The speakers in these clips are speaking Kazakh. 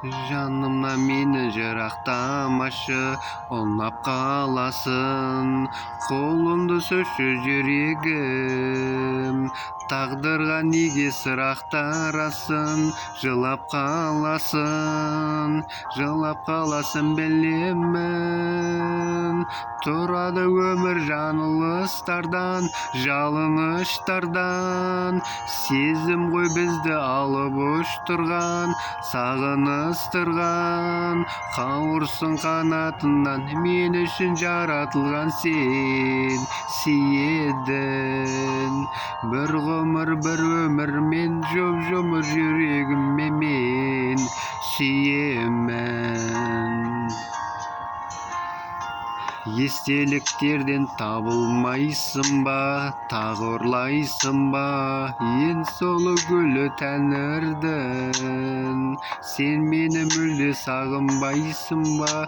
Жанымнан мені жырақтамашы, ұнап қаласын. Қолымды сөші жүрегім, тағдырға неге сұрақтарасың? Жылап қаласын білемін. Тұрады өмір жаңылыстардан, жалыныштардан. Сезім ғой бізді алып ұштырған, сағыныстырған. Қауырсын қанатынан, мен үшін жаратылған сен сүйедің. Bir ғұмыр, bir өмір, мен жоп-жұмыр жүрегіме мен сүйемін. Естеліктерден табылмайсың ба, тағы ұрлайсың ба? Ең солы гүлі Тәңірдің. Сен мені мүлде сағынбайсың ба?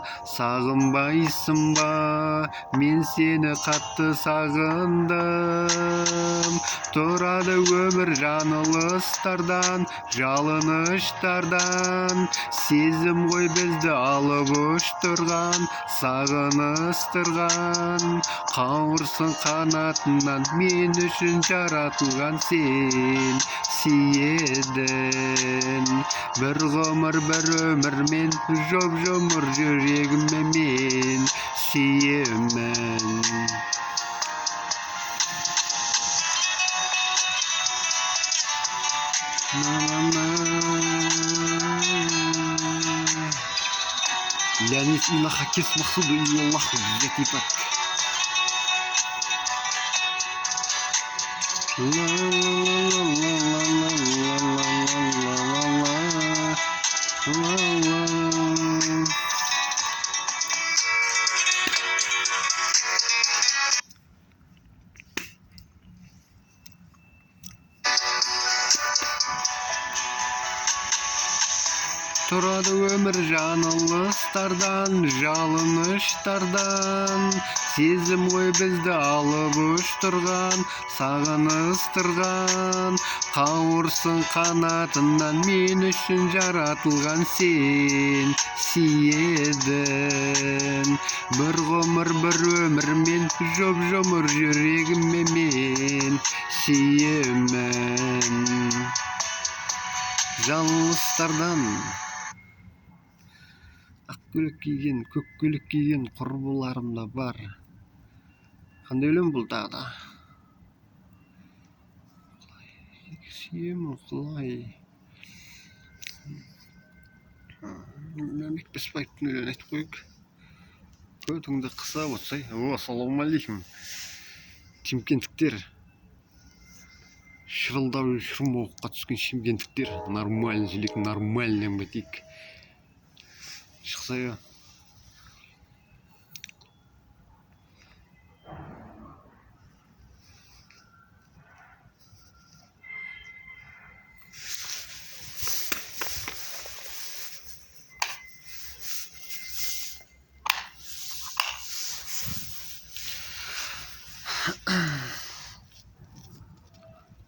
Мен сені қатты сағындым. Тұрады өмір жаңылыстардан, жалыныштардан. Сезім ғой бізді алып ұштырған, сағыныстырған. Қауырсын қанатынан, мен үшін жаратылған сен сүйедің. Bir ғұмыр, bir өмір, мен жоп-жұмыр жүрегіме мен сүйемін. Леонид Илахакис Махсуду Илаллаху Якипат. Тұрады өмір жаңылыстардан, жалыныштардан. Сезім ғой бізді алып ұштырған, сағыныстырған. Қауырсын қанатынан, мен үшін жаратылған сен сүйедің. Bir ғұмыр, bir өмір, мен жоп-жұмыр жүрегіме мен сүйемін. Жалыныстардан ақ көйлек киген, көк көйлек киген құрбыларым да бар. Қандай өлең бұл тағы да? Сүйемін құлай. Мемлекет Беспаевтың өлеңін айтып қойып. Көтіңді қыса отсай. Ассалаумағалейкум. Шымкенттіктер. Шырылдау шырмауыққа түскен шымкенттіктер. Нормальный желек, нормальный бәтек. Шықса я.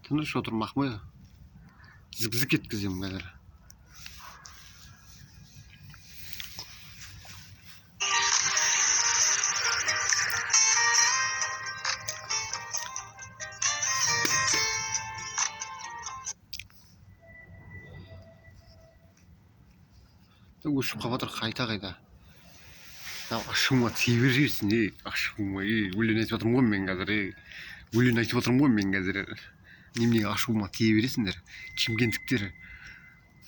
Тыныш отырмақ ма? Зік-зік еткіземін қазір. Өшіп қабатыр қайта. Ашуыма тие бересің, ашуыма. Өлең айтып отырмын ғой мен қазір. Неменеге ашуыма тие бересіңдер? Шымкенттіктер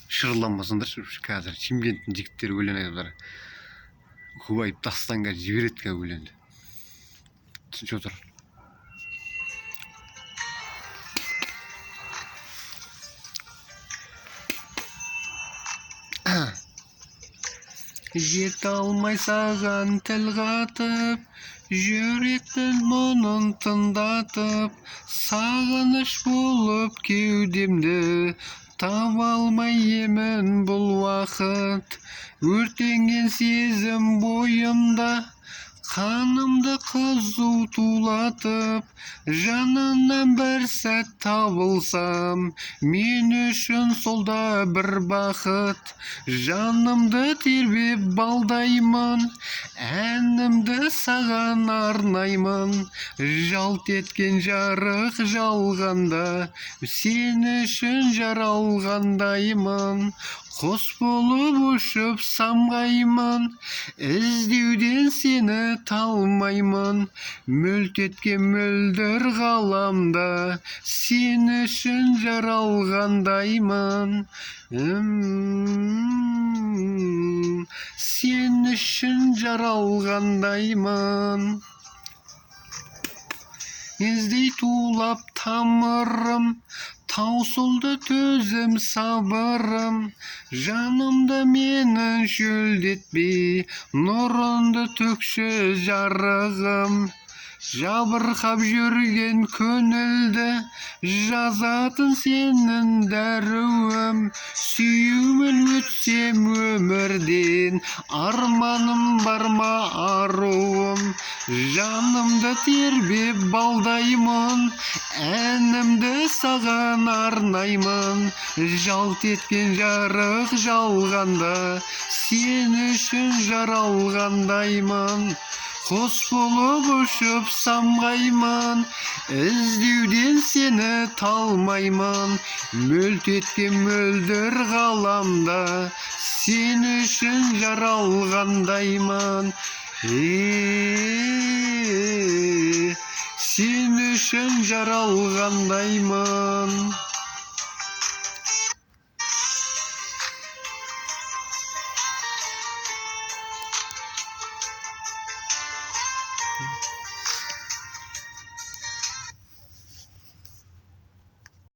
шырылданбасыңдар қазір. Шымкенттің жігіттері өлең айтып жатыр. Құбайып Дастанға жібереді өлеңді. Түсінші отыр. Жете алмай саған тіл қатып, жүректің мұнын тыңдатып, сағыныш болып кеудемді таба алмай емін бұл уақыт. Өртенген сезім бойымда, Қанымды қызу тулатып, жанынан бір сәт табылсам, мен үшін сол да бір бақыт. Жанымды тербеп балдаймын, әнімді саған арнаймын. Жалт еткен жарық жалғанда, сен үшін жаралғандаймын. Құс болып ұшып самғаймын, іздеуден сені талмаймын. Мөлт еткен мөлдір ғаламда, сен үшін жаралғандаймын. Сен үшін жаралғандаймын. Іздей тулап тамырым, таусылды төзім сабырым. Жанымды менің шөлдетпей, нұрынды төкші жарығым. Жабырқап жүрген көңілді, жазатын сенің дәруім. Сүюмен өтсем өмірден, арманым бар ма аруым. Жанымды тербеп балдаймын, әнімді саған арнаймын. Жалт еткен жарық жалғанда, сен үшін жаралғандаймын. Құс болып ұшып самғаймын, іздеуден сені талмаймын. Мөлт еткен мөлдір ғаламда, сен үшін жаралғандаймын. Сен үшін жаралғандаймын.